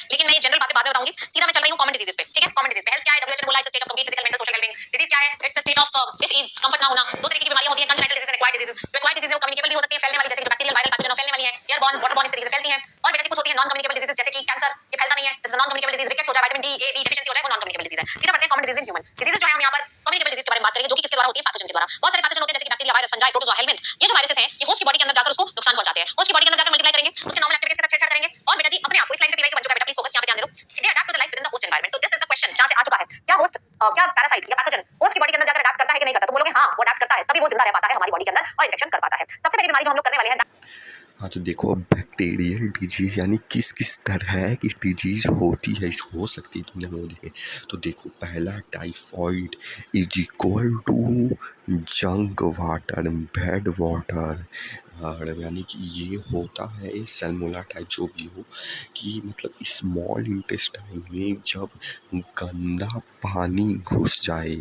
लेकिन मैं ये जनरल बातें बाद में बताऊंगी। सीधा मैं चल रही हूँ कॉमन डिजीजेस पे, ठीक है। कॉमन डिजीज पे हेल्थ क्या है, डब्ल्यूएचओ ने बोला it's state of complete physical mental social wellbeing. Disease क्या है, it's a state of disease, comfort ना होना। दो तरीके की बीमारियां होती हैं, congenital disease and acquired disease. जो एक्वायर्ड डिजीज है वो कम्युनिकेबल भी हो सकती है, फैलने वाली, जैसे बैक्टीरियल वायरल पैथोजन फैलने वाली है, एयरबॉर्न वाटरबॉर्न इस तरीके से फैलती हैं। और बेटा जी कुछ होती है नॉन कम्युनिकेबल डिजीज, जैसे कि कैंसर, ये फैलता नहीं है, this is non communicable disease. Rickets होता है, vitamin D A B deficiency होता है, वो नॉन कम्युनिकेबल डिजीज है। सीधा बढ़ते हैं common disease in human disease. जो है हम यहाँ पर कम्युनिकेबल डिजीज के बारे में बात करेंगे, जो कि किसके द्वारा होती है, पैथोजन के द्वारा। बहुत सारे पैथोजन होते हैं, जैसे कि bacteria, virus, fungi, protozoa, helminth. ये जो वायरसेस हैं, ये होस्ट की बॉडी के अंदर जाकर उसको नुकसान पहुंचाते हैं, होस्ट की बॉडी के अंदर जाकर मल्टीप्लाई करेंगे, उसके नॉर्मल एक्टिविटीज के साथ छेड़छाड़ करेंगे। और बेटा जी अपने आप को इस लाइन पे पीवाई बन चुका है, बेटा प्लीज फोकस यहाँ पे ध्यान दे दो। They adapt to the life within the host environment. तो दिस इज द क्वेश्चन जहां से आ चुका है, क्या होस्ट क्या पैरासाइट या पैथोजन होस्ट की बॉडी के अंदर जाकर अडैप्ट करता है कि नहीं करता? तो बोलोगे हाँ वो अडैप्ट करता है, तभी वो जिंदा रह पाता है हमारी बॉडी के अंदर और इन्फेक्शन कर पाता है। सबसे पहली बीमारी जो हम लोग करने वाले हैं, हाँ तो देखो, अब बैक्टीरियल डिजीज़ यानी किस किस तरह की डिजीज़ होती है, हो सकती है दुनिया में, वो देखें तो देखो, पहला typhoid is equal to junk water, bad water. और यानी कि ये होता है सैल्मोनेला टाइप जो भी हो, कि मतलब स्मॉल इंटेस्टाइन में जब गंदा पानी घुस जाए,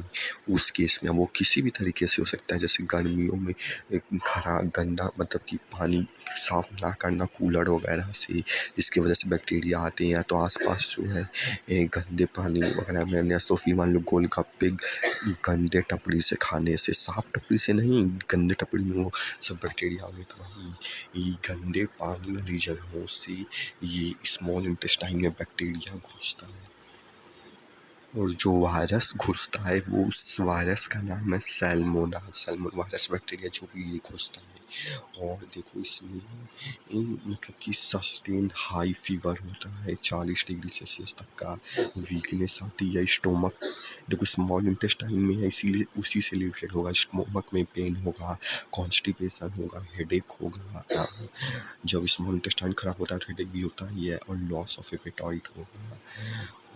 उस केस में वो किसी भी तरीके से हो सकता है, जैसे गर्मियों में खराब गंदा मतलब कि पानी साफ ना करना कूलर वगैरह से, जिसकी वजह से बैक्टीरिया आते हैं, तो आसपास जो है गंदे पानी वगैरह में, या तो फिर मान लो गोलगप्पे गंदे टपड़ी से खाने से, साफ टपड़ी से नहीं, गंदे टपड़ी में वो सब बैक्टीरिया आ गए, तो वही ये गंदे पानी वाली जगहों से ये स्मॉल इंटेस्टाइन में बैक्टीरिया घुसता है, और जो वायरस घुसता है वो उस वायरस का नाम है सैल्मोनेला वायरस बैक्टीरिया, जो भी ये घुसता है। और देखो इसमें मतलब कि सस्टेन्ड हाई फीवर होता है, 40 डिग्री सेल्सियस तक का, वीकनेस आती है, स्टोमक, देखो स्मॉल इंटेस्टाइन में है इसीलिए उसी से रिलेटेड होगा, स्टोमक में पेन होगा, कॉन्स्टिपेशन होगा, हेडेक होगा, जब स्मॉल इंटेस्टाइन खराब होता है तो हेडेक भी होता ही है, और लॉस ऑफ एपेटाइट होगा,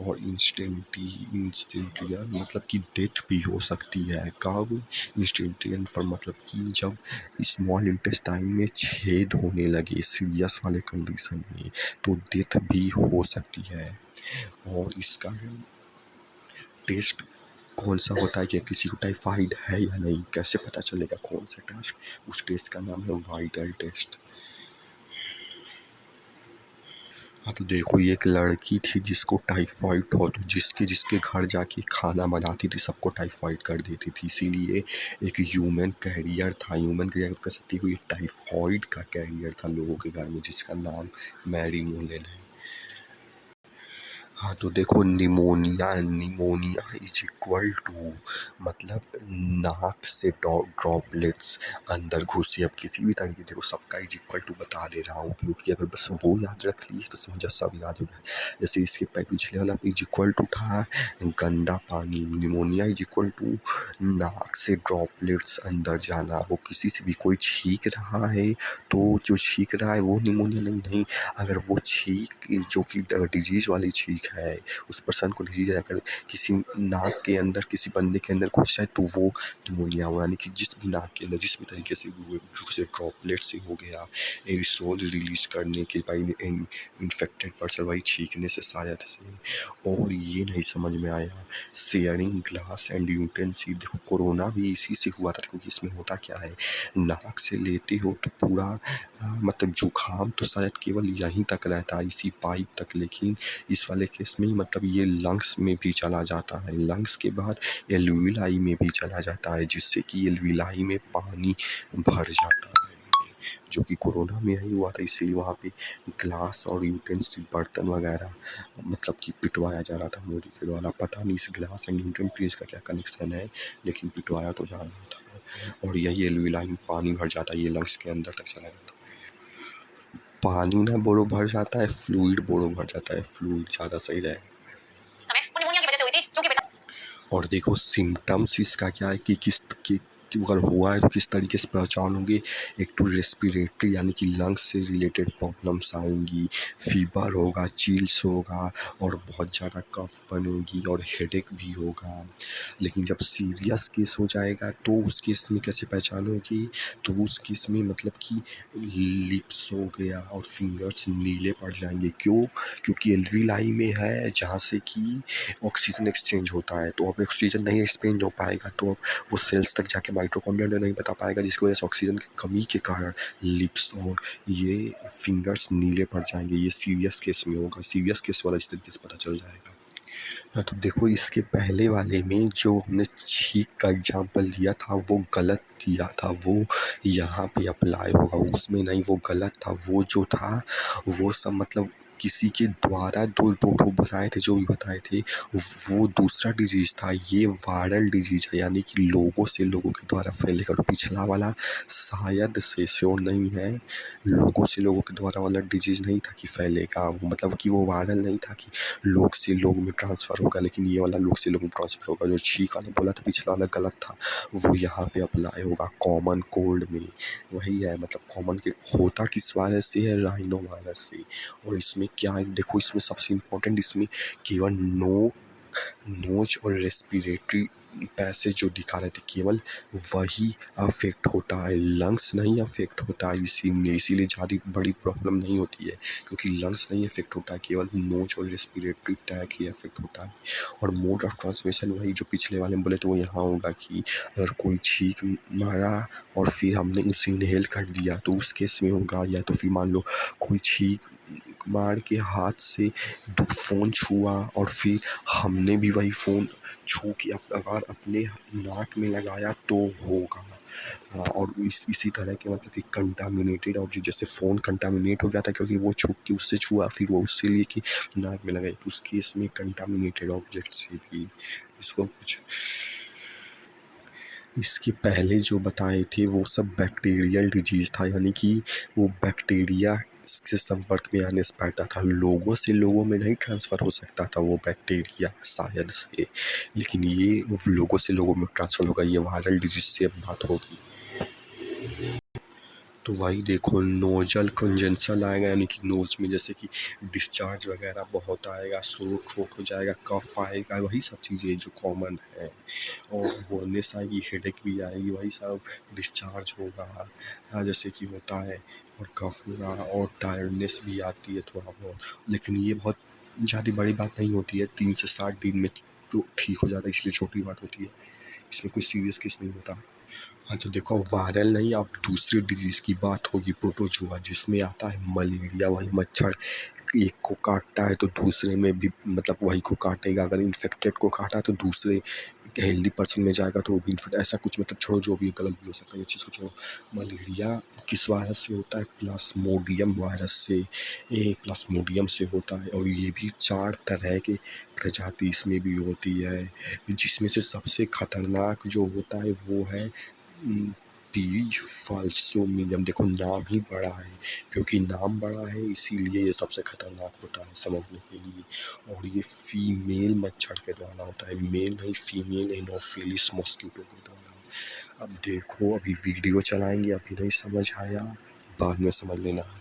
और इंस्टेंटियर मतलब कि डेथ भी हो सकती है। कब? इंस्टेंटियर पर मतलब कि जब स्मॉल इंटेस्टाइन में छेद होने लगे सीरियस वाले कंडीशन में, तो डेथ भी हो सकती है। और इसका टेस्ट कौन सा होता है कि किसी को टाइफाइड है या नहीं, कैसे पता चलेगा कौन सा टेस्ट? उस टेस्ट का नाम है वाइटल टेस्ट। हाँ तो देखो, ये एक लड़की थी जिसको टाइफाइड हो, तो जिसके जिसके घर जाके खाना बनाती थी सबको टाइफाइड कर देती थी, इसीलिए एक ह्यूमन कैरियर था, ह्यूमन कैरियर कह सकती हुई टाइफाइड का कैरियर था लोगों के घर में, जिसका नाम मैरी मोलेन है। हाँ तो देखो, निमोनिया इज इक्वल टू मतलब नाक से ड्रॉपलेट्स अंदर घुसे। अब किसी भी तरीके, देखो सबका इज इक्वल टू बता दे रहा हूँ, क्योंकि अगर बस वो याद रख लिए तो समझ सब याद हो गया। जैसे इसके पिछले वाला इज इक्वल टू था गंदा पानी, निमोनिया इज इक्वल टू नाक से ड्रॉपलेट्स अंदर जाना। वो किसी से भी कोई छींक रहा है तो जो छींक रहा है वो निमोनिया नहीं, अगर वो छींक जो कि डिजीज वाली छींक है, उस पर्सन को डिजीज अगर किसी नाक के अंदर किसी बंदे के अंदर घुस जाए तो वो निमोनिया हुआ, यानी कि जिस भी नाक के अंदर जिस भी तरीके से ड्रॉपलेट से हो गया, एरिसोल रिलीज करने के भाई इन्फेक्टेड पर्सन वही छींकने से शायद से। और ये नहीं समझ में आया, शेयरिंग ग्लास एंड यूटेंसिल, देखो कोरोना भी इसी से हुआ था, क्योंकि इसमें होता क्या है, नाक से लेते हो तो पूरा मतलब जुकाम तो शायद केवल यहीं तक रहता है, इसी पाइप तक, लेकिन इस वाले केस में मतलब ये लंग्स में भी चला जाता है, लंग्स के बाद एल्विलाई में भी चला जाता है, जिससे कि एल्विलाई में पानी भर जाता है, जो कि कोरोना में ही हुआ था। इसीलिए वहाँ पे ग्लास और यूटेंसिल बर्तन वगैरह मतलब कि पिटवाया जा रहा था मोदी के द्वारा। पता नहीं इस ग्लास एंड यूटेंसिल का क्या कनेक्शन है, लेकिन पिटवाया तो जा रहा था, और यही एल्विलाई में पानी भर जाता है, ये लंग्स के अंदर तक चला जाता है। पानी ना बोरो भर जाता है, फ्लूइड बोरो भर जाता है, फ्लूइड ज़्यादा सही रहेगा। समय वो निमोनिया की वजह से हुई थी, क्योंकि बेटा और देखो सिम्टम्स इसका क्या है कि कि अगर हुआ है तो किस तरीके से पहचानोगे। एक तो रेस्पिरेटरी यानी कि लंग्स से रिलेटेड प्रॉब्लम्स आएंगी, फीवर होगा, चिल्स होगा, और बहुत ज़्यादा कफ बनेगी, और हेडेक भी होगा। लेकिन जब सीरियस केस हो जाएगा तो उस केस में कैसे पहचानोगी, तो उस केस में मतलब कि लिप्स हो गया और फिंगर्स नीले पड़ जाएंगे। क्यों? क्योंकि एल्विलाई में है जहाँ से कि ऑक्सीजन एक्सचेंज होता है, तो अब ऑक्सीजन नहीं एक्सचेंज हो पाएगा तो अब वो सेल्स तक जाके माइटोकॉन्ड्रिया नहीं बता पाएगा, जिसकी वजह से ऑक्सीजन की कमी के कारण लिप्स और ये फिंगर्स नीले पड़ जाएंगे। ये सीरियस केस में होगा, सीरियस केस वाला इस तरीके से पता चल जाएगा। हाँ, तो देखो इसके पहले वाले में जो हमने छींक का एग्जाम्पल दिया था वो गलत दिया था, वो यहाँ पे अप्लाई होगा, उसमें नहीं, वो गलत था। वो जो था वो सब मतलब किसी के द्वारा दो बताए थे, जो भी बताए थे वो दूसरा डिजीज़ था। ये वायरल डिजीज़ है, यानी कि लोगों से लोगों के द्वारा फैलेगा। तो पिछला वाला शायद से श्योर नहीं है, लोगों से लोगों के द्वारा वाला डिजीज़ नहीं था कि फैलेगा, वो मतलब कि वो वायरल नहीं था कि लोग से लोग में ट्रांसफ़र होगा, लेकिन ये वाला लोग से लोग में ट्रांसफ़र होगा। जो छींक वाला बोला था पिछला वाला गलत था, वो यहाँ पे अप्लाई होगा कॉमन कोल्ड में। वही है, मतलब कॉमन के होता किस वायरस से है, राइनो वायरस से। और इसमें क्या है, देखो इसमें सबसे इम्पोर्टेंट इसमें केवल नोज और रेस्पिरेटरी पैसेज जो दिखा रहे थे केवल वही अफेक्ट होता है, लंग्स नहीं अफेक्ट होता है। इसीलिए ज़्यादा बड़ी प्रॉब्लम नहीं होती है, क्योंकि लंग्स नहीं अफेक्ट होता है, केवल नोज और रेस्पिरेटरी ट्रैक ही अफेक्ट होता है। और मोड ऑफ ट्रांसमिशन वही जो पिछले वाले में बोले तो वो यहाँ होगा कि अगर कोई छींक मारा और फिर हमने उसे इनहेल कर दिया तो उस केस में होगा, या तो फिर मान लो कोई छींक मार के हाथ से फ़ोन छुआ और फिर हमने भी वही फ़ोन छू के अगर अपने नाक में लगाया तो होगा। और इसी तरह के मतलब कि कंटामिनेटेड ऑब्जेक्ट, जैसे फ़ोन कंटामिनेट हो गया था क्योंकि वो छू के उससे छुआ, फिर वो उससे लेके नाक में लगाई, तो उस केस में कंटामिनेटेड ऑब्जेक्ट से भी इसको कुछ। इसके पहले जो बताए थे वो सब बैक्टीरियल डिजीज़ था, यानी कि वो बैक्टीरिया के संपर्क में आने से फैलता था, लोगों से लोगों में नहीं ट्रांसफ़र हो सकता था वो बैक्टीरिया शायद से, लेकिन ये लोगों से लोगों में ट्रांसफ़र होगा। ये वायरल डिजीज़ से अब बात होगी। तो वही देखो नोजल कंजेंशन आएगा, यानी कि नोज में जैसे कि डिस्चार्ज वगैरह बहुत आएगा, थ्रोट हो जाएगा, कफ आएगा, वही सब चीज़ें जो कॉमन है। और बोलनेस आएगी, हेडेक भी आएगी, वही सब डिस्चार्ज होगा जैसे कि होता है, और कफ होगा, और टायर्डनेस भी आती है थोड़ा बहुत, लेकिन ये बहुत ज़्यादा बड़ी बात नहीं होती है, 3 से 7 दिन में तो ठीक हो जाता है, इसलिए छोटी बात होती है, इसमें कोई सीरियस केस नहीं होता। हाँ, तो देखो वायरल नहीं, अब दूसरी डिजीज़ की बात होगी, प्रोटोजुआ, जिसमें आता है मलेरिया। वही मच्छर एक को काटता है तो दूसरे में भी मतलब वही को काटेगा, अगर इन्फेक्टेड को काटा तो दूसरे हेल्दी पर्सन में जाएगा तो वो भी इन्फेक्ट, ऐसा कुछ मतलब छोड़ो, जो भी गलत भी हो सकता है, ये चीज़ को छोड़ो। मलेरिया किस वायरस से होता है, प्लाज्मोडियम वायरस से, प्लाज्मोडियम से होता है, और ये भी 4 तरह के प्रजाति इसमें भी होती है, जिसमें से सबसे खतरनाक जो होता है वो है पी फाल्सोमिलियम। देखो नाम ही बड़ा है, क्योंकि नाम बड़ा है इसीलिए ये सबसे खतरनाक होता है समझने के लिए। और ये फीमेल मच्छर के द्वारा होता है, मेल नहीं, फीमेल एनोफिलिस मॉस्किटो के द्वारा। अब देखो अभी वीडियो चलाएंगे, अभी नहीं समझ आया बाद में समझ लेना है।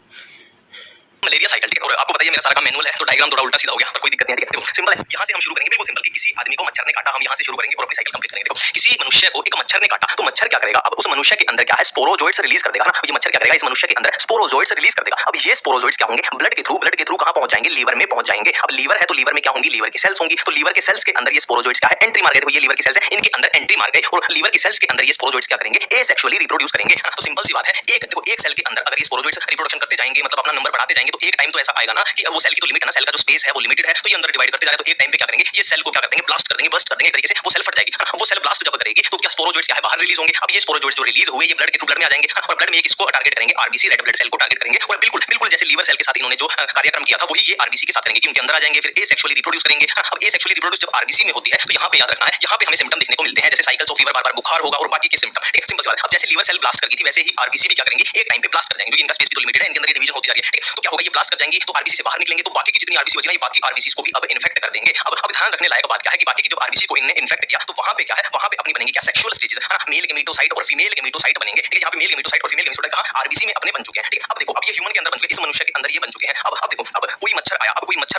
मलेरिया साइकिल, ठीक है, और आपको बताइए मेरा सारा का मैनुअल है, तो डायग्राम थोड़ा उल्टा सीधा हो गया, पर कोई दिक्कत नहीं है, ठीक है। देखो सिंपल है, यहाँ से हम शुरू करेंगे, बिल्कुल सिंपल, कि किसी आदमी को मच्छर ने काटा, हम यहाँ से शुरू करेंगे और अपनी साइकिल कंप्लीट करेंगे। देखो किसी मनुष्य को एक मच्छर ने काटा, तो मच्छर क्या करेगा, अब उस मनुष्य के अंदर क्या है, स्पोरोजोइट्स रिलीज कर देगा ना। ये मच्छर क्या करेगा, इस मनुष्य के अंदर स्पोरोजोइट्स रिलीज कर देगा। अब ये स्पोरोजोइट्स क्या होंगे, ब्लड के थ्रू कहाँ पहुंच जाएंगे, लीवर में पहुंच जाएंगे। अब लीवर है तो लीवर में क्या होंगी, लीवर की सेल्स होंगी, तो लीवर के सेल्स के अंदर ये स्पोरोजोइट्स क्या है, एंट्री मार गए। देखो ये लीवर की सेल्स है, इनके अंदर एंट्री मार गए, और लीवर की सेल्स के अंदर ये स्पोरोजोइट्स क्या करेंगे, एसेक्सुअली रिप्रोड्यूस करेंगे। तो सिंपल सी बात है, एक देखो एक सेल के अंदर अगर ये स्पोरोजोइट्स रिप्रोडक्शन करते जाएंगे, मतलब अपना नंबर बढ़ाते जाएंगे, तो एक टाइम तो ऐसा आएगा ना कि वो सेल की तो लिमिट है ना, सेल का जो स्पेस है वो लिमिटेड है, तो ये अंदर डिवाइड करते जाएगा, तो एक टाइम पे क्या करेंगे, ये सेल को क्या कर देंगे, ब्लास्ट कर देंगे, बस्ट कर देंगे, एक तरीके से वो सेल फट जाएगी। वो सेल ब्लास्ट जब करेगी तो क्या स्पोरोजोइट्स क्या है, बाहर रिलीज होंगे। अब ये स्पोरोजोइट्स जो रिलीज हुए ये ब्लड के थ्रू ब्लड में आ जाएंगे, और ब्लड में एक इसको टारगेट करेंगे, आरबीसी रेड ब्लड सेल को टारगेट करेंगे, और बिल्कुल बिल्कुल जैसे लीवर सेल के साथ इन्होंने जो कार्यक्रम किया था वही ये आरबीसी के साथ करेंगे, कि उनके अंदर आ जाएंगे, फिर एसेक्सुअली रिप्रोड्यूस करेंगे। अब एसेक्सुअली रिप्रोड्यूस जब आरबीसी में होती है तो यहाँ पे याद रखना है, यहाँ पे हमें सिम्टम देखने को मिलते हैं, जैसे साइकिल्स ऑफ फीवर, बार बार बुखार होगा, और बाकी के सिम्टम, एक सिंपल सी बात है। अब जैसे लीवर सेल ब्लास्ट कर गई थी, वैसे ही आरबीसी भी क्या करेंगे, एक टाइम पे ब्लास्ट कर जाएंगे, क्योंकि इनका स्पेस भी तो लिमिटेड है, इनके अंदर डिवीजन होती जा रही है, ठीक है। तो क्या होगा, ये ब्लास्ट कर जाएंगी तो आरबीसी से बाहर निकलेंगे, तो बाकी की जितनी आरबीसी बची ना, ये बाकी आरबीसी को भी अब इन्फेक्ट कर देंगे। अब ध्यान रखने लायक बात क्या है कि बाकी की जब आरबीसी को इनने इन्फेक्ट किया तो वहां पे क्या है, वहां पे अपनी बनेंगी क्या, सेक्सुअल स्टेजेस, मेल गेमेटोसाइट और फीमेल गेमेटोसाइट बनेंगे, ठीक है। यहाँ पे मेल गेमेटोसाइट और फीमेल गेमेटोसाइट कहाँ, आरबीसी में अपने बन चुके हैं, ठीक है। अब देखो अब ये ह्यूमन के अंदर बन चुके हैं, इस मनुष्य के अंदर ये बन चुके हैं। अब देखो अब कोई मच्छर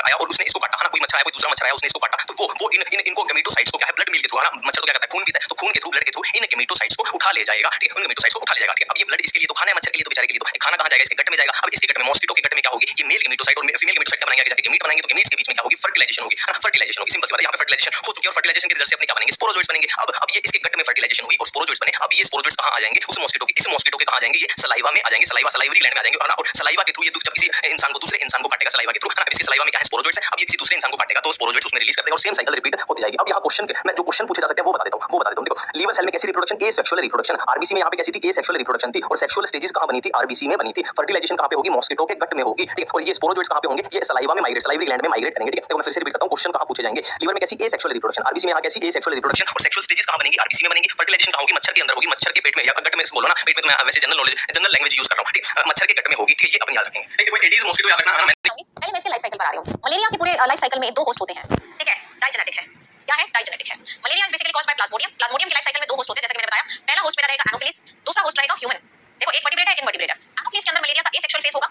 आया और उसने इसको काटा, है ना, कोई मच्छर आया, कोई दूसरा मच्छर आया, उसने इसको काटा, तो वो इनको गेमेटोसाइट्स को क्या है, ब्लड मिल के थ्रू, है ना, मच्छर तो क्या करता है, खून पीता है, तो खून के थ्रू, ब्लड के थ्रू इन गेमेटोसाइट्स को उठा ले जाएगा, ठीक है, उन गेमेटोसाइट्स को उठा ले जाएगा, ठीक है। अब ये ब्लड इसके लिए तो खाना है, मच्छर के लिए तो बेचारे के लिए तो खाना कहाँ जाएगा, इसके गट में जाएगा। अब इसके गट में, मॉस्किटो के गट में क्या होगी, ये मेल गेमेटोसाइट और फीमेल गेमेटोसाइट क्या बनाएंगे, जाके गेमीट बनाएंगे, तो गेमीट्स के बीच में क्या होगी, फर्टिलाइजेशन होगी, है ना, फर्टिलाइजेशन होगी, सिंपल सी बात है। यहाँ पे फर्टिलाइजेशन हो चुकी है और फर्टिलाइजेशन के रिजल्ट से अपने क्या बनेंगे, स्पोरोजोइट्स बनेंगे। अब ये इसके गट में फर्टिलाइजेशन हुई और स्पोरोजोइट्स बने। अब ये स्पोरोजोइट्स कहाँ आ जाएंगे, उस मॉस्किटो के, इस मॉस्किटो के कहाँ आ जाएंगे, ये सलाइवा में आ जाएंगे, सलाइवरी ग्लैंड में आ जाएंगे, और सलाइवा के थ्रू ये जब किसी इंसान को, दूसरे इंसान को काटेगा सलाइवा के थ्रू, है ना, इसके सलाइवा में क्या है, स्पोरोजोइट्स है। अब ये किसी दूसरे इंसान को काटेगा तो स्पोरोजोइट्स उसमें रिलीज कर देगा और सेम साइकिल रिपीट होती जाएगी। अब यहाँ क्वेश्चन के मैं जो क्वेश्चन पूछे जा सकते हैं वो बता देता हूँ। देखो, लीवर सेल में कैसी रिप्रोडक्शन, एसेक्सुअल रिप्रोडक्शन। आरबीसी में यहाँ पे कैसी थी, एसेक्सुअल रिप्रोडक्शन थी। और सेक्सुअल स्टेजेस कहाँ बनी थी, आरबीसी में बनी थी। फर्टिलाइजेशन कहाँ पे होगी, मॉस्किटो के गट में होगी, ठीक है। और ये स्पोरोजोइट्स कहाँ पे होंगे, ये सलाइवा में माइग्रेट, सलाइवरी ग्लैंड में माइग्रेट करेंगे, ठीक है। तो मैं फिर से रिपीट करता हूँ, क्वेश्चन कहाँ पूछे जाएंगे, लीवर में कैसी एसेक्सुअल रिप्रोडक्शन, आरबीसी में यहाँ कैसी एसेक्सुअल रिप्रोडक्शन, और सेक्सुअल स्टेजेस कहाँ बनेगी, आरबीसी में बनेगी। फर्टिलाइजेशन कहाँ होगी, मच्छर के अंदर होगी, मच्छर के पेट में या गट में, बोलो ना, पेट में। तो मैं वैसे general knowledge, general language use कर रहा हूँ, ठीक है। मच्छर के गट में होगी, ठीक है, ये अपन याद रखेंगे, ठीक है। एडीज मॉस्किटो याद रखना है। पहले मैं इसके लाइफ साइकिल पर आ रही हूँ। मलेरिया के पूरे लाइफ साइकिल में दो होस्ट होते हैं, ठीक है, डाइजेनेटिक है। क्या है, डाइजेनेटिक है। Malaria is basically caused by Plasmodium. Plasmodium की लाइफ साइकिल में दो होस्ट होते हैं, जैसे कि मैंने बताया। पहला होस्ट मेरा रहेगा एनोफिलिस, दूसरा होस्ट रहेगा ह्यूमन। देखो, एक वर्टिब्रेट है, एक इनवर्टिब्रेट है। एनोफिलिस के अंदर मलेरिया का एसेक्सुअल फेज होगा,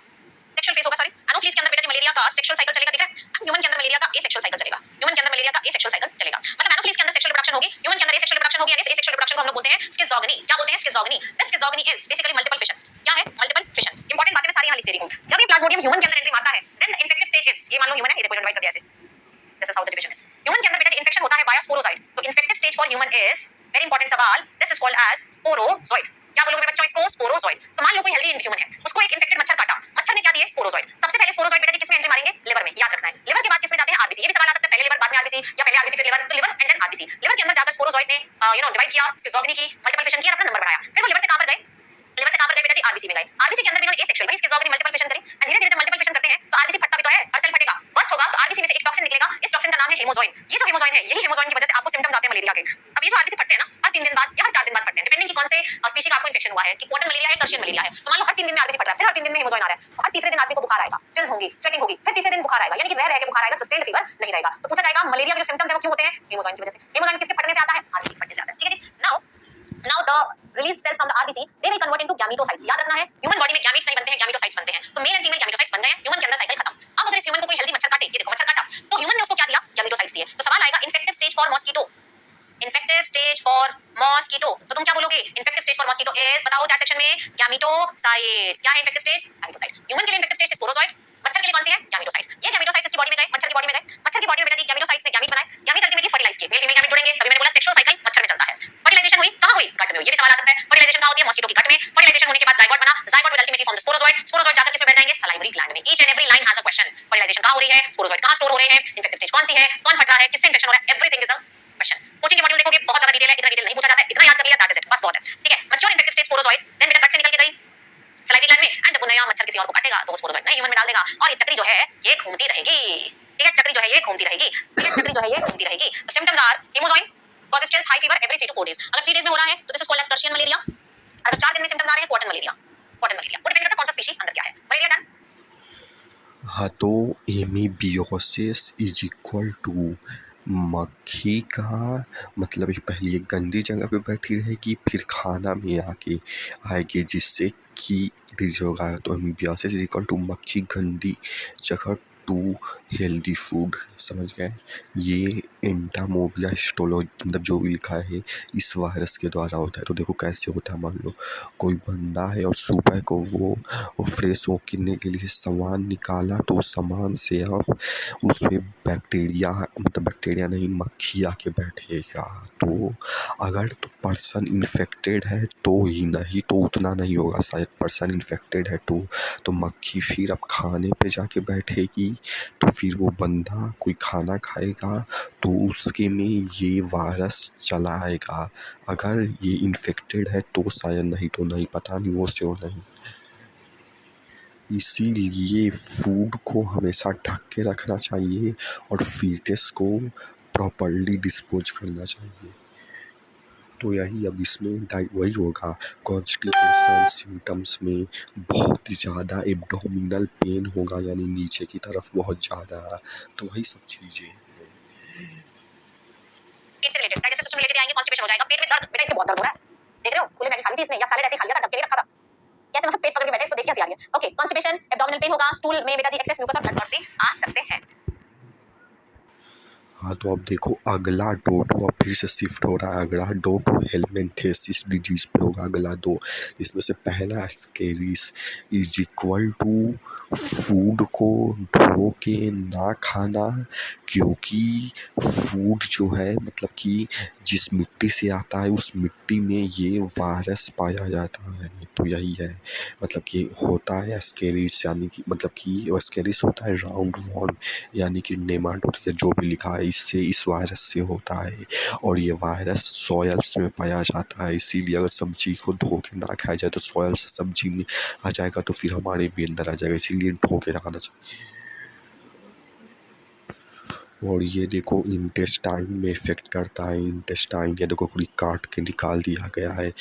सेक्सुअल फेज होगा, सॉरी। एनोफिलिस के अंदर बेटा जी मलेरिया का सेक्सुअल साइकिल चलेगा, दिख रहा है। एंड ह्यूमन के अंदर मलेरिया का एसेक्सुअल साइकिल चलेगा, ह्यूमन के अंदर मलेरिया का एसेक्सुअल साइकिल चलेगा। मतलब एनोफिलिस के अंदर सेक्सुअल रिप्रोडक्शन होगी, ह्यूमन के अंदर एसेक्सुअल रिप्रोडक्शन होगी। यानी एसेक्सुअल रिप्रोडक्शन को हम लोग बोलते हैं स्किज़ोगनी। क्या बोलते हैं, schizogony. This schizogony is basically multiple fission. क्या है, मल्टीपल फिशन। इंपॉर्टेंट बातें मैं सारी यहां लिख दे रही हूं। जब ये प्लाज्मोडियम ह्यूमन के अंदर एंट्री मारता है, then the infective stage is, ये मान लो ह्यूमन है, ये देखो डिवाइड कर दिया ऐसे, this is how the division is. Human के अंदर बेटा इन्फेक्शन होता है बाय स्पोरोजॉइड। तो infective stage for human is, very important सवाल, this is called as sporozoite. क्या बोलोगे बच्चों इसको, स्पोरोजॉइड। तो मान लो कोई हेल्दी ह्यूमन है, उसको एक इन्फेक्टेड मच्छर काटा, मच्छर ने क्या दिए, स्पोरोजॉइड। सबसे पहले स्पोरोजॉइड बेटा जी किसमें एंट्री मारेंगे, लिवर में, याद रखना है। लिवर के बाद किसमें जाते हैं, आरबीसी। ये भी सवाल आ सकता है, पहले लिवर बाद में आरबीसी, या पहले आरबीसी फिर लिवर। तो liver and then RBC. Liver के अंदर जाकर स्पोरोजॉइड ने डिवाइड किया, स्किज़ोगनी की, मल्टीपल फिशन किया, अपना नंबर बढ़ाया। फिर वो लिवर से कहां पर गए, लिवर से कहां पर गए बेटा जी, आरबीसी में गए। आरबीसी के अंदर भी इन्होंने एसेक्सुअल, भाई स्किज़ोगनी मल्टीपल फिशन करी, एंड धीरे-धीरे जब मल्टीपल फिशन करते हैं तो आरबीसी फटता भी तो है, हर सेल फटेगा, बस्ट होगा। तो आरबीसी में से एक टॉक्सिन निकलेगा, इस टॉक्सिन का नाम है हेमोजोइन। ये जो हेमोजोइन है, यही हेमोजोइन की वजह से आपको सिम्पटम्स आते हैं मलेरिया के। अब ये जो आरबीसी फटते हैं ना, हर 3 दिन बाद या हर 4 दिन बाद फटते हैं, डिपेंडिंग कि कौन से स्पीशी का आपको इन्फेक्शन हुआ है, कि कॉटन मलेरिया है, टर्शियन मलेरिया है। तो मान लो हर 3 दिन में आरबीसी फट रहा है, फिर हर 3 दिन में हेमोजोइन आ रहा है, तो हर तीसरे दिन आदमी को बुखार आएगा, चिल्स होंगी, स्वेटिंग होगी, फिर तीसरे दिन बुखार आएगा, यानी कि रह के बुखार आएगा, सस्टेन्ड फीवर नहीं रहेगा। तो पूछा जाएगा मलेरिया के जो सिम्पटम्स है वो क्यों होते हैं, हेमोजोइन की वजह से। हेमोजोइन किसके फटने से आता है, आरबीसी फटने से आता है, ठीक है जी। Now the released cells from the RBC they will convert into gametocytes। याद रखना है, ह्यूमन बॉडी में गैमेट्स नहीं बनते हैं, गैमेटोसाइट्स बनते हैं। तो मेल एंड फीमेल गैमेटोसाइट्स बन गए, ह्यूमन के अंदर साइकिल खत्म। अब अगर इस ह्यूमन को कोई हेल्दी मच्छर काटे, ये देखो मच्छर काटा, तो ह्यूमन ने उसको क्या दिया, गैमेटोसाइट्स दिए। तो सवाल आएगा infective stage for mosquito, infective stage for mosquito. तो तुम क्या बोलोगे, infective stage for mosquito is, बताओ चार सेक्शन में, गैमेटोसाइट्स। क्या है इन्फेक्टिव स्टेज, गैमेटोसाइट्स। ह्यूमन के लिए इन्फेक्टिव स्टेज स्पोरोजॉइड, मच्छर के लिए कौन सी है, गैमेटोसाइट्स। ये गैमेटोसाइट्स इसकी बॉडी में गए, मच्छर की बॉडी में गए, मच्छर की बॉडी में बेटा जी गैमेटोसाइट्स ने गैमीट बनाए, गैमीट अल्टीमेटली फर्टिलाइज किए, मेल फीमेल गैमीट जुड़ेंगे, तभी मैंने बोला सेक्सुअल साइकिल मच्छर में चलता है। फर्टिलाइजेशन हुई कहां हुई, गट में हुई। ये भी सवाल आ सकता है, फर्टिलाइजेशन कहां होती है, मॉस्किटो की गट में। फर्टिलाइजेशन होने के बाद जाइगोट बना, zygote will ultimately form the sporozoite, sporozoite जाकर किसमें बैठ जाएंगे, सलाइवरी ग्लैंड में। Each and every line has a question. Fertilization कहां हो रही है, स्पोरोजॉइड कहां स्टोर हो रहे हैं, इन्फेक्टिव स्टेज कौन सी है, कौन फट रहा है, किससे इंफेक्शन हो रहा है, everything is a question. Coaching के मॉड्यूल देखोगे बहुत ज्यादा डिटेल है, इतना डिटेल नहीं पूछा जाता है, इतना याद कर लिया दैट इज इट, बस बहुत है, ठीक है। Mature infective stage sporozoite, then बेटा गट से निकल के गई सलाइवरी ग्लैंड में, एंड जब वो नया मच्छर किसी और को काटेगा तो वो स्पोरोजॉइड नए ह्यूमन में डाल देगा, और ये चक्री जो है ये घूमती रहेगी, ठीक है। चक्री जो है ये घूमती रहेगी, ठीक है, चक्री जो है ये घूमती रहेगी। तो symptoms are haemozoin causes chills, high fever every 3 to 4 days। अगर 3 days में हो रहा है तो this is called as tertian malaria. अगर 4 दिन में सिम्पटम्स आ रहे हैं, कॉटन मलेरिया। कॉटन मलेरिया वो डिपेंड करता है कौन सा स्पीशी अंदर क्या है। Malaria done. हाँ, तो एमीबियोसिस इज इक्वल टू मक्खी का मतलब ये पहले एक गंदी जगह पे बैठी रहेगी, फिर खाना में आके आएगी, जिससे कि डिजीज होगा। तो एमीबियोसिस इज इक्वल टू मक्खी गंदी जगह टू हेल्दी फूड, समझ गए। ये एंटामोबिया हिस्टोलो मतलब जो भी लिखा है इस वायरस के द्वारा होता है। तो देखो कैसे होता है, मान लो कोई बंदा है और सुबह को वो फ्रेश होने के लिए सामान निकाला, तो उस सामान से आप उसमें बैक्टीरिया मतलब बैक्टीरिया नहीं मक्खी आके बैठेगा। तो अगर तो पर्सन इन्फेक्टेड है तो ही, नहीं तो उतना नहीं होगा शायद। पर्सन इन्फेक्टेड है तो मक्खी फिर अब खाने पे जाके बैठेगी, तो फिर वो बंदा कोई खाना खाएगा तो उसके में ये वायरस चला आएगा। अगर ये इन्फेक्टेड है तो शायद, नहीं तो नहीं, पता नहीं, वो से वो नहीं। इसीलिए फूड को हमेशा ढक के रखना चाहिए और फीटस को प्रॉपर्ली डिस्पोज करना चाहिए। तो यही अब इसमें वही होगा, कॉन्स्टिपेशन सिम्टम्स में बहुत ज़्यादा एब्डोमिनल पेन होगा, यानी नीचे की तरफ बहुत ज़्यादा। तो वही सब चीज़ें पेट से रिलेटेड, डाइजेस्टिव सिस्टम रिलेटेड आएंगे, कॉन्स्टिपेशन हो जाएगा, पेट में दर्द, बेटा इसके बहुत दर्द हो रहा है, देख रहे हो, खुले में खाली थी इसने, या सैलेड ऐसे खा लिया था, ढक के नहीं रखा था, कैसे मतलब पेट पकड़ के बैठे, इसको देख के हंसी आ रही है। ओके, कॉन्स्टिपेशन, एब्डोमिनल पेन होगा, स्टूल में बेटा जी एक्सेस म्यूकस और ब्लड क्लॉट्स भी आ सकते हैं। हाँ, तो अब देखो अगला डोडो अब फिर से शिफ्ट हो रहा है। अगला डोडो हेलमिंथेसिस डिजीज़ पे होगा अगला 2। इसमें से पहला ascaris is equal to food को धो के ना खाना, क्योंकि फूड जो है मतलब कि जिस मिट्टी से आता है उस मिट्टी में ये वायरस पाया जाता है। तो यही है मतलब कि होता है एस्केरिस, यानी कि मतलब कि एस्केरिस होता है राउंड वॉर्म, यानी कि नेमाटोड या जो भी लिखा है इससे इस वायरस से होता है। और ये वायरस सॉयल्स में पाया जाता है, इसीलिए अगर सब्जी को धो के ना खाया जाए तो सॉयल से सब्जी में आ जाएगा तो फिर हमारे भी अंदर आ जाएगा, इसीलिए धो के रखना चाहिए। और ये देखो इंटेस्टाइन में इफ़ेक्ट करता है। इंटेस्टाइन ये देखो पूरी काट के निकाल दिया गया है।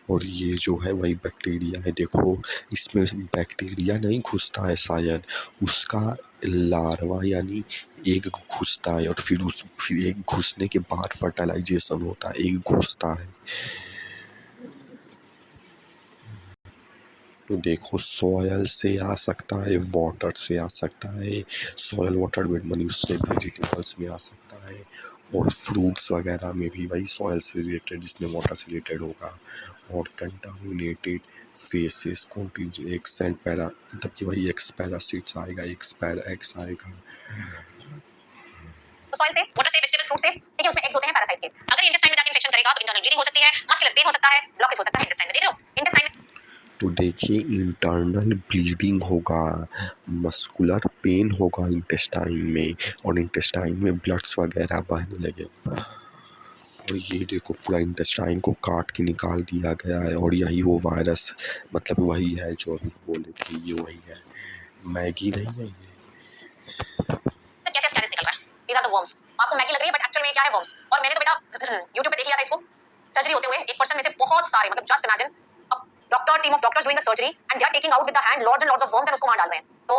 और ये जो है वही बैक्टीरिया है, देखो इसमें बैक्टीरिया नहीं घुसता है शायद, उसका लार्वा यानी एग घुसता है, और फिर एग घुसने के बाद फर्टिलाइजेशन होता है, एग घुसता है। तो देखो सॉयल से आ सकता है, वाटर से आ सकता है, सॉयल वाटर मनी उससे वेजिटेबल्स में आ सकता है, और फ्रूट्स वगैरह में भी वही सॉयल से रिलेटेड जिसमें वाटर से रिलेटेड होगा। और कंटामिनेटेड फेसेस कॉन्टीज एक्स एंड पैरा मतलब कि वही एक्स पैरासिट्स आएगा, एक्स पैरा एक्स आएगा। तो सॉइल से, वाटर से, वेजिटेबल, फ्रूट से, ठीक है, उसमें एग्स होते हैं पैरासाइट के। अगर इंटेस्टाइन में जाके इन्फेक्शन करेगा तो इंटरनल ब्लीडिंग हो सकती है, मस्कुलर पेन हो सकता है, ब्लॉकेज हो सकता है इंटेस्टाइन में। देख रहे हो इंटेस्टाइन। तो देखिए इंटरनल ब्लीडिंग होगा, मस्कुलर पेन होगा इंटेस्टाइन में, और इंटेस्टाइन में ब्लड्स वगैरह बहने लगे। और ये देखो पूरा इंटेस्टाइन को काट के निकाल दिया गया है, और यही वो वायरस मतलब वही है जो अभी बोले थे, ये वही है, मैगी नहीं है ये। सर कैसे स्कैरिस निकल रहा है? These are the worms. आपको मैगी लग रही है बट एक्चुअल में क्या है? वर्म्स। और मैंने तो बेटा YouTube पे देख लिया था इसको सर्जरी होते हुए एक पर्सन में से बहुत सारे, मतलब just imagine a doctor, team of doctors doing the surgery and they are taking out with the hand lots and lots of worms and उसको वहां डाल रहे हैं। तो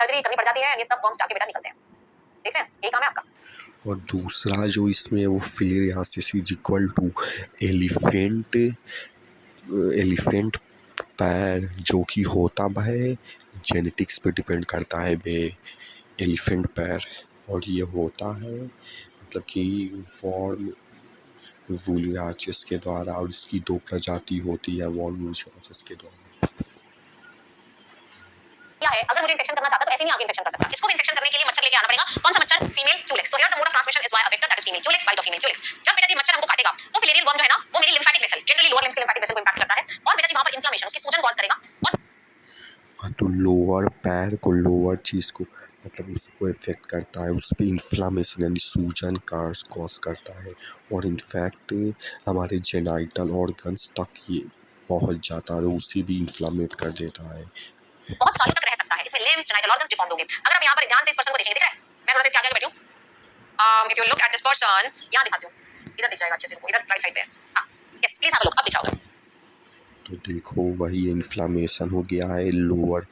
सर्जरी करनी पड़ जाती है एंड ये सब वर्म्स जाके बेटा निकलते हैं। देख रहे हैं? यही काम है आपका। और दूसरा जो इसमें वो filariasis is equal to elephant पैर, जो कि होता है जेनेटिक्स पे डिपेंड करता है बे, एलिफेंट पैर। और ये होता है मतलब कि वॉर्म वुलियाचिस के द्वारा, और इसकी 2 प्रजाति होती है वॉर्म वुलियाचिस के द्वारा। क्या है? अगर मुझे इन्फेक्शन करना चाहता तो ऐसे नहीं आगे इन्फेक्शन कर सकता। इसको भी इन्फेक्शन करने के लिए मच्छर लेके आना पड़ेगा। कौन सा मच्छर? Female Culex. So here the mode of transmission is via a vector that is female Culex bite of female Culex. जब बेटा जी मच्छर हमको काटेगा तो फिलेरियल वर्म जो है ना वो मेरी lymphatic vessel, generally lower limbs के लिम्फेटिक वेसल को इंपैक्ट करता है और बेटा जी वहां पर इन्फ्लेमेशन, उसकी सूजन कॉज करेगा। और हाँ, तो लोअर पैर को, लोअर चीज़ को मतलब उसको इफ़ेक्ट करता है, उस पे इन्फ्लामेशन यानी सूजन कॉज करता है, और इनफैक्ट हमारे जेनाइटल ऑर्गन्स तक ये पहुंच जाता है और उसे भी इन्फ्लामेट कर देता है। बहुत सालों तक रह सकता है। इसमें लिम्स, जेनाइटल ऑर्गन्स डिफॉर्म्ड होंगे। अगर आप यहां पर ध्यान से इस पर्सन को देखेंगे, दिख रहा है? मैं थोड़ा सा इसके आगे बैठी हूं। If you look at this person, यहां दिखाती हूं, इधर दिख जाएगा अच्छे से, इधर राइट साइड पे है। हां, yes please have a look, अब दिख रहा होगा। तो देखो वही इन्फ्लामेशन हो गया है लोअर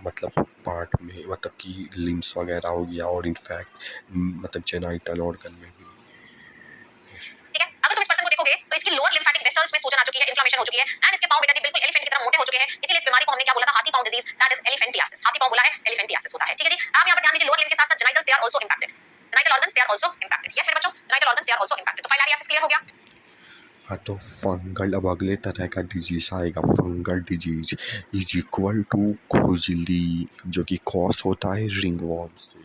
मतलब पार्ट में, मतलब कि लिम्स वगैरह हो गया, और इनफैक्ट मतलब जेनाइटल ऑर्गन में भी। ठीक है? अगर तुम इस पर्सन को देखोगे तो इसकी लोअर लिम्फेटिक वेसल्स में सूजन आ चुकी है, इन्फ्लेमेशन हो चुकी है एंड इसके पांव बेटा जी बिल्कुल एलिफेंट की तरह मोटे हो चुके हैं। इसीलिए इस बीमारी को हमने क्या बोला था? हाथी पांव डिजीज, दैट इज एलिफेंटियासिस। हाथी पांव बोला है, एलिफेंटियासिस होता है। ठीक है जी? आप यहां पर ध्यान दीजिए, लोअर लिम्ब के साथ-साथ genitals they are also impacted. Genital organs they are also impacted. Yes मेरे बच्चों, genital organs they are also impacted. तो फाइलारियासिस क्लियर हो गया? हाँ, तो फंगल अब अगले तरह का डिजीज आएगा, fungal disease is equal to खुजली, जो कि कॉज होता है रिंगवॉर्म से।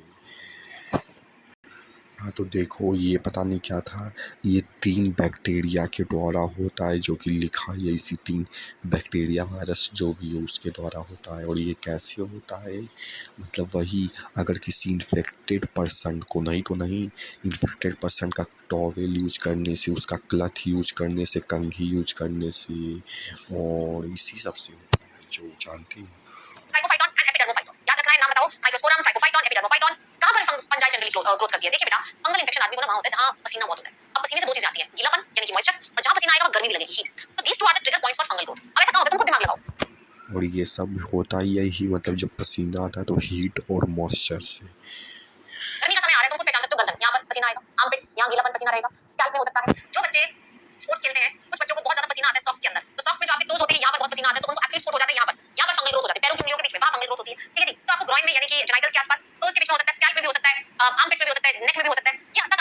हाँ, तो देखो ये पता नहीं क्या था, ये 3 बैक्टीरिया के द्वारा होता है, जो कि लिखा है इसी 3 बैक्टीरिया वायरस जो भी हो उसके द्वारा होता है। और ये कैसे होता है मतलब वही अगर किसी इन्फेक्टेड पर्सन को, नहीं तो नहीं, इन्फेक्टेड पर्सन का टॉवेल यूज करने से, उसका क्लथ यूज करने से, कंघी यूज करने से, और इसी सब से होता है जो जानते हैं। Trichophyton and Epidermophyton. याद रखना है, नाम बताओ। Microsporum, Trichophyton, Epidermophyton. कहां पर फंजाई जनरली ग्रोथ करती है? देखिए बेटा, फंगल इंफेक्शन आदमी को ना वहां होता है जहां पसीना बहुत होता है। अब पसीने से 2 चीजें आती हैं, गीलापन यानी कि मॉइस्चर, और जहां पसीना आएगा वहां गर्मी भी लगेगी, हीट। तो these two are the trigger points for fungal growth. अब ऐसा कहां होता है? तुम खुद दिमाग लगाओ। और ये सब होता ही यही मतलब जब पसीना आता है तो हीट और मॉइस्चर से। गर्मी का समय आ रहा है, तुम खुद पहचान सकते हो, गर्दन यहां पर पसीना आएगा, आर्मपिट्स यहां गीलापन पसीना रहेगा, स्कैल्प में हो सकता है। जो बच्चे स्पोर्ट्स खेलते हैं, कुछ बच्चों को बहुत ज्यादा पसीना आता है सॉक्स के अंदर, तो सॉक्स में जो आपके टोज होते हैं यहां पर बहुत पसीना आता है, तो उनको एथलीट स्पोर्ट हो जाता है। यहां पर फंगल ग्रोथ हो जाती है, पैरों की उंगलियों के बीच में वहां फंगल ग्रोथ होती है। ठीक है जी? तो आपको ग्रॉइन में यानी कि जेनाइटल्स के आसपास, टोज के बीच में हो सकता है, स्कैल्प में भी हो सकता है, आर्मपिट्स में भी हो सकता है, नेक में भी हो सकता है। ये आता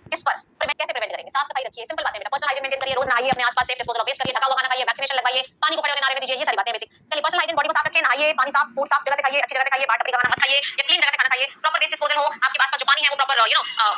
किस पर कैसे प्रिवेंट करेंगे? साफ सफाई रखिए, सिंपल बातें बेटा, पर्सनल हाइजीन मेंटेन करिए, रोज नहाइए, अपने आसपास सेफ डिस्पोजल ऑफ वेस्ट करिए, ढका हुआ खाना खाइए, वैक्सीनेशन लगवाइए, पानी को खड़े होने ना रहने दीजिए, ये सारी बातें बेसिक। चलिए पर्सनल हाइजीन, बॉडी को साफ रखें, नहाइए, पानी साफ, फूड साफ जगह से खाइए, अच्छी जगह से खाइए, बाहर टपरी का खाना मत खाइए या क्लीन जगह से खाना खाइए, प्रॉपर वेस्ट डिस्पोजल हो, आपके आसपास जो पानी है वो प्रॉपर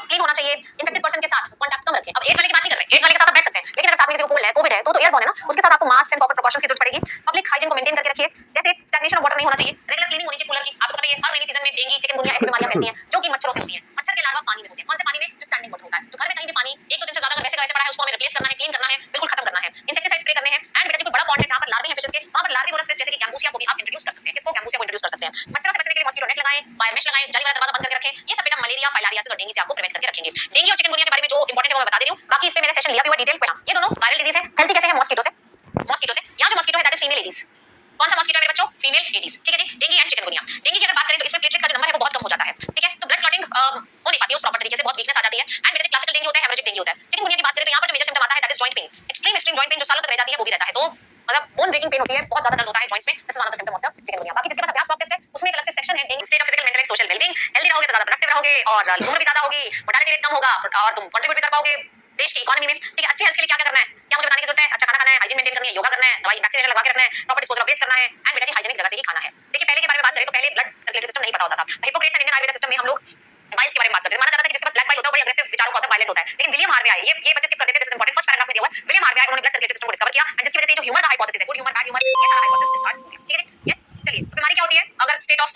क्लीन होना चाहिए, इन्फेक्टेड पर्सन के साथ कांटेक्ट कम रखें। अब एड्स वाले की बात नहीं कर रहे, एड्स वाले के साथ आप बैठ सकते हैं, लेकिन अगर साथ में किसी को कोल्ड है, कोविड है, तो एयरबॉर्न है ना, उसके साथ आपको मास्क एंड प्रॉपर प्रिकॉशंस की जरूरत पड़ेगी। पब्लिक हाइजीन को मेंटेन करके रखिए, जैसे स्टैग्नेशन ऑफ वाटर नहीं होना चाहिए, रेगुलर क्लीनिंग होनी चाहिए कूलर की। आपको पता है हर रेनी सीजन में डेंगू, चिकनगुनिया ऐसी बीमारियां फैलती हैं जो कि मच्छरों से होती हैं। मच्छर के लार्वा पानी में होते हैं, कौन से पानी में? जो स्टैंडिंग वाटर होता है। तो घर में कहीं भी पानी एक दो दिन से ज्यादा अगर वैसे का वैसे पड़ा है, उसको हमें रिप्लेस करना है, क्लीन करना है, बिल्कुल खत्म करना है, इंसेक्टिसाइड स्प्रे करने हैं। एंड बेटा जो कोई बड़ा पॉन्ड है जहां पर लार्वे हैं फिशेस के, वहां पर लार्वे वोरस फिश जैसे कि गैम्बूसिया को भी आप इंट्रोड्यूस कर सकते हैं। किसको? गैम्बूसिया को इंट्रोड्यूस कर सकते हैं। मच्छरों से बचने के लिए मॉस्किटो नेट लगाएं, वायर मेश लगाएं, जाली वाला दरवाजा बंद करके रखें। ये सब बेटा मलेरिया, फाइलारियासिस और डेंगू से आपको प्रिवेंट करके रखेंगे। डेंगू और चिकनगुनिया के बारे में जो इंपॉर्टेंट है वो मैं बता दे रही हूं, बाकी इस पे मैंने सेशन लिया भी हुआ डिटेल पे। ये दोनों वायरल डिजीज है, हेल्दी कैसे है? मॉस्किटो से। यहाँ जो मॉस्किटो है दैट इज फीमेल एडीज। कौन सा मॉस्किटो है मेरे बच्चों? Female Aedes. ठीक है जी। डेंगू एंड चिकनगुनिया, डेंगू की अगर बात करें तो इसमें प्लेटलेट का जो नंबर है वो बहुत कम हो जाता है। ठीक है, तो ब्लड क्लॉटिंग हो नहीं पाती है उस प्रॉपर तरीके से, बहुत वीकनेस आ जाती है। एंड बेटा क्लासिकल डेंगू होता है, हेमोरेजिक डेंगू होता है। चिकनगुनिया की बात करें तो यहाँ पर जो मेजर सिम्टम आता है that is joint pain, extreme joint pain जो सालों तक रह जाती है वो भी रहता है। तो मतलब बोन ब्रेकिंग पेन होती है, बहुत ज्यादा दर्द होता है जॉइंट्स में। This is one of the symptom of the chikungunya. बाकी जिसके पास अभ्यास मॉक टेस्ट है उसमें एक अलग से सेक्शन है dengue state of physical mental and social wellbeing. Healthy रहोगे तो ज्यादा प्रोडक्टिव रहोगे और उम्र भी ज्यादा होगी, मोर्टालिटी रेट कम होगा और तुम कंट्रीब्यूट भी कर पाओगे देश की इकोनॉमी में। ठीक है, अच्छी हेल्थ के लिए क्या क्या करना है, क्या मुझे बताने की जरूरत है? अच्छा खाना खाना है, हाइजीन मेंटेन करनी है, योगा करना है, दवाई वैक्सीनेशन लगवा के रखना है, प्रॉपर डिस्पोजल ऑफ वेस्ट करना है एंड बेटा जी हाइजीनिक जगह से ही खाना है। देखिए पहले के बारे में बात करें तो पहले ब्लड सर्कुलेटरी सिस्टम नहीं पता होता था। Hippocrates and Indian Ayurveda system में हम लोग बाइल्स के बारे में बात करते थे। माना जाता था कि जिसके पास ब्लैक बाइल होता है बड़ी अग्रेसिव विचारों का होता है, वायलेंट होता है। लेकिन विलियम हार्वे आए, ये बच्चे स्किप कर देते हैं, this is important, first paragraph में दिया हुआ है। विलियम हार्वे आए, उन्होंने ब्लड सर्कुलेटरी सिस्टम को डिस्कवर किया एंड जिसकी वजह से जो ह्यूमर का हाइपोथेसिस है, गुड ह्यूमर, बैड ह्यूमर, ये सारा हाइपोथेसिस डिस्कार्ड हो गया। ठीक है, यस। चलिए तो बीमारी क्या होती है? अगर स्टेट ऑफ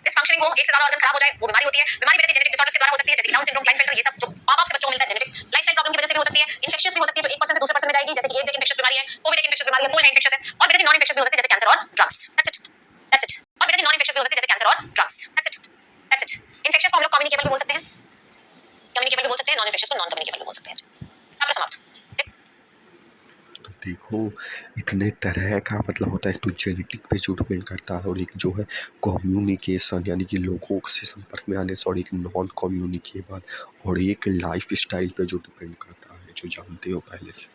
डिसफंक्शनिंग हो, एक से ज्यादा ऑर्गन खराब हो जाए, वो बीमारी होती है। बीमारी बेटा जेनेटिक डिसऑर्डर्स के द्वारा हो सकती है, जैसे डाउन सिंड्रोम, क्लाइनफेल्टर, ये सब जो माँ-बाप से बच्चों को मिलता है जेनेटिक। लाइफस्टाइल प्रॉब्लम की वजह से भी हो सकती है, इन्फेक्शियस भी हो सकती है, जो एक पर्सन से दूसरे पर्सन में जाएगी, जैसे कि एड्स एक इन्फेक्शियस बीमारी है, कोविड एक इन्फेक्शियस बीमारी है, कोल्ड है इन्फेक्शियस है। और बेटा जी नॉन इन्फेक्शियस भी हो सकती है जैसे कैंसर और ड्रग्स। That's it. और बेटा जी नॉन इन्फेक्शियस भी हो सकती है जैसे कैंसर और ड्रग्स। That's it. इन्फेक्शियस को हम लोग कम्युनिकेबल भी बोल सकते हैं, कम्युनिकेबल भी बोल सकते हैं, नॉन इन्फेक्शियस को नॉन कम्युनिकेबल भी बोल सकते हैं। चैप्टर समाप्त। देखो इतने तरह का मतलब होता है, तो जेनेटिक पे जो डिपेंड करता है और एक जो है कम्युनिकेशन यानी कि लोगों से संपर्क में आने से, और एक नॉन कम्युनिकेबल और एक लाइफ स्टाइल पे जो डिपेंड करता है, जो जानते हो पहले से।